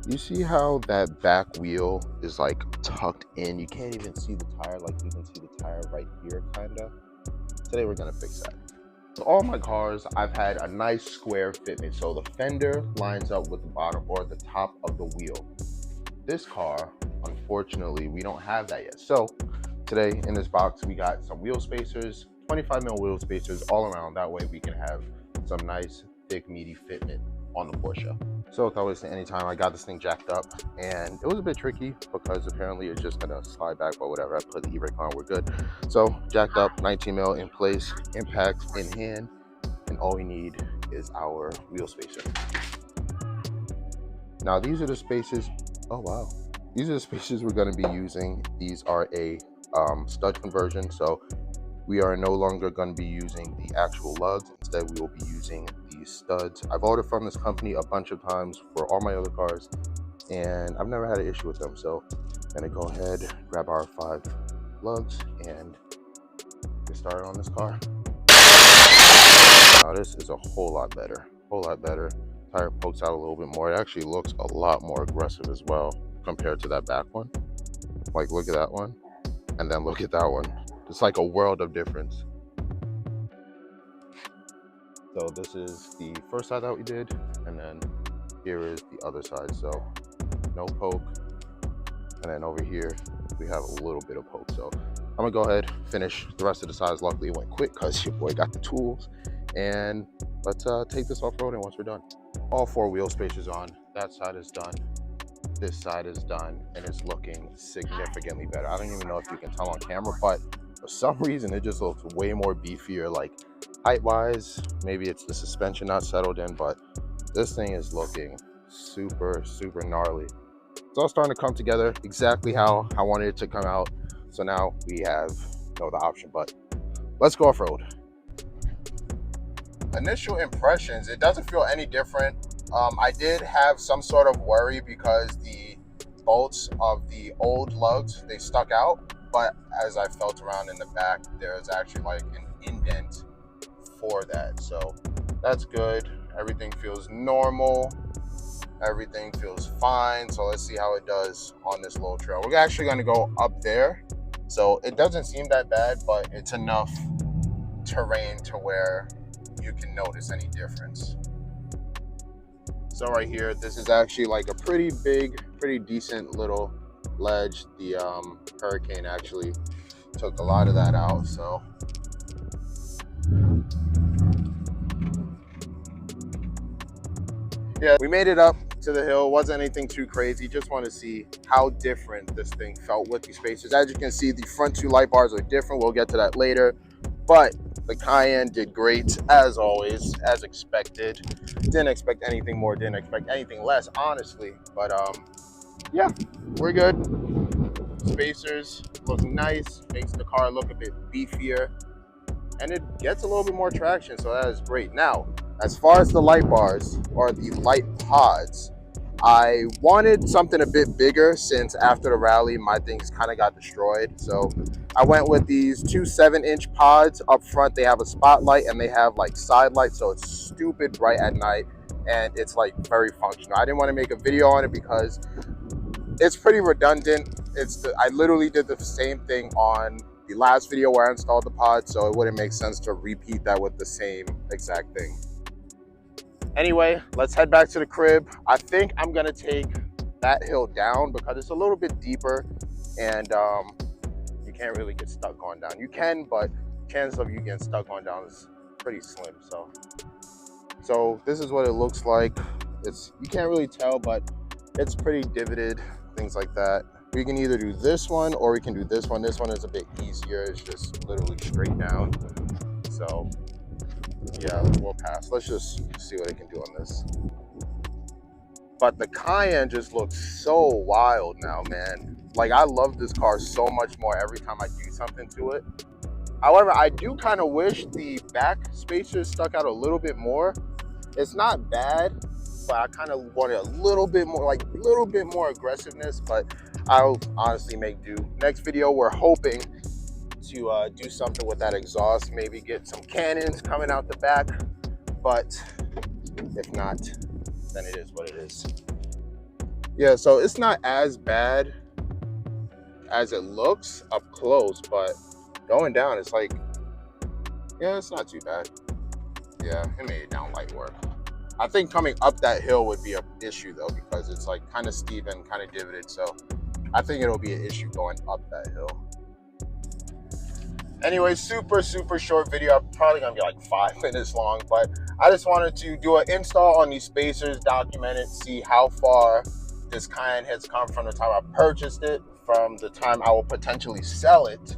You see how that back wheel is like tucked in? You can't even see the tire, like you can see the tire right here, kinda. Today we're gonna fix that. So all my cars, I've had a nice square fitment. So the fender lines up with the bottom or the top of the wheel. This car, unfortunately, we don't have that yet. So today in this box, we got some wheel spacers, 25 mil wheel spacers all around. That way we can have some nice, thick, meaty fitment on the Porsche. So without wasting any time, I got this thing jacked up, and it was a bit tricky because apparently it's just gonna slide back, but whatever. I put the e-brake on, we're good. So jacked up, 19 mil in place, impact in hand, and all we need is our wheel spacer. Now these are the spacers. Oh wow, these are the spacers we're going to be using. These are a stud conversion, so we are no longer going to be using the actual lugs. Instead, we will be using these studs. I've ordered from this company a bunch of times for all my other cars, and I've never had an issue with them. So I'm going to go ahead, grab our 5 lugs, and get started on this car. Now this is a whole lot better, Tire pokes out a little bit more. It actually looks a lot more aggressive as well compared to that back one. Like, look at that one, and then look at that one. It's like a world of difference. So this is the first side that we did, and then here is the other side. So no poke, and then over here we have a little bit of poke. So I'm gonna go ahead, finish the rest of the sides. Luckily it went quick because your boy got the tools, and let's take this off-roading once we're done. All 4 wheel spacers on. That side is done, this side is done, and it's looking significantly better. I don't even know if you can tell on camera, but for some reason it just looks way more beefier, like height wise. Maybe it's the suspension not settled in, but this thing is looking super gnarly. It's all starting to come together exactly how I wanted it to come out. So now we have no other option, but let's go off-road. Initial impressions, it doesn't feel any different. I did have some sort of worry because the bolts of the old lugs, they stuck out, but as I felt around in the back, there's actually like an indent for that. So that's good. Everything feels normal. Everything feels fine. So let's see how it does on this little trail. We're actually going to go up there. So it doesn't seem that bad, but it's enough terrain to where you can notice any difference. So right here, this is actually like a pretty big, pretty decent little ledge. The Hurricane actually took a lot of that out. So yeah, we made it up to the hill. Wasn't anything too crazy. Just want to see how different this thing felt with these spacers. As you can see, the front 2 light bars are different. We'll get to that later, but the Cayenne did great, as always, as expected. Didn't expect anything more, didn't expect anything less, honestly. But yeah, we're good. Spacers look nice, makes the car look a bit beefier, and it gets a little bit more traction, so that is great. Now, as far as the light bars, or the light pods, I wanted something a bit bigger since after the rally, my things kind of got destroyed. So I went with these 2 7-inch pods. Up front, they have a spotlight and they have like side lights, so it's stupid bright at night and it's like very functional. I didn't want to make a video on it because it's pretty redundant. I literally did the same thing on the last video where I installed the pod, so it wouldn't make sense to repeat that with the same exact thing. Anyway, let's head back to the crib. I think I'm gonna take that hill down because it's a little bit deeper and you can't really get stuck going down. You can, but chances of you getting stuck going down is pretty slim. So this is what it looks like. You can't really tell, but it's pretty divoted, things like that. We can either do this one or we can do this one. This one is a bit easier. It's just literally straight down. So yeah, we'll pass. Let's just see what it can do on this. But the Cayenne just looks so wild now, man. Like, I love this car so much more every time I do something to it. However, I do kind of wish the back spacers stuck out a little bit more. It's not bad, but I kind of wanted a little bit more aggressiveness, but I'll honestly make do. Next video, we're hoping to do something with that exhaust, maybe get some cannons coming out the back, but if not, then it is what it is. Yeah, so it's not as bad as it looks up close, but going down, it's like, yeah, it's not too bad. Yeah, it made it down light work. I think coming up that hill would be an issue though, because it's like kind of steep and kind of divoted. So I think it'll be an issue going up that hill. Anyway, super short video. I'm probably gonna be like 5 minutes long, but I just wanted to do an install on these spacers, document it, see how far this Cayenne has come from the time I purchased it, from the time I will potentially sell it,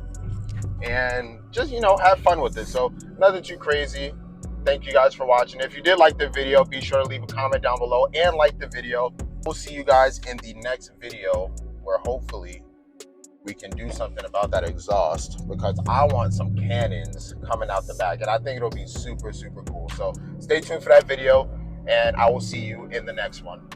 and just, you know, have fun with it. So nothing too crazy. Thank you guys for watching. If you did like the video, be sure to leave a comment down below and like the video. We'll see you guys in the next video, where hopefully we can do something about that exhaust, because I want some cannons coming out the back, and I think it'll be super cool. So stay tuned for that video, and I will see you in the next one.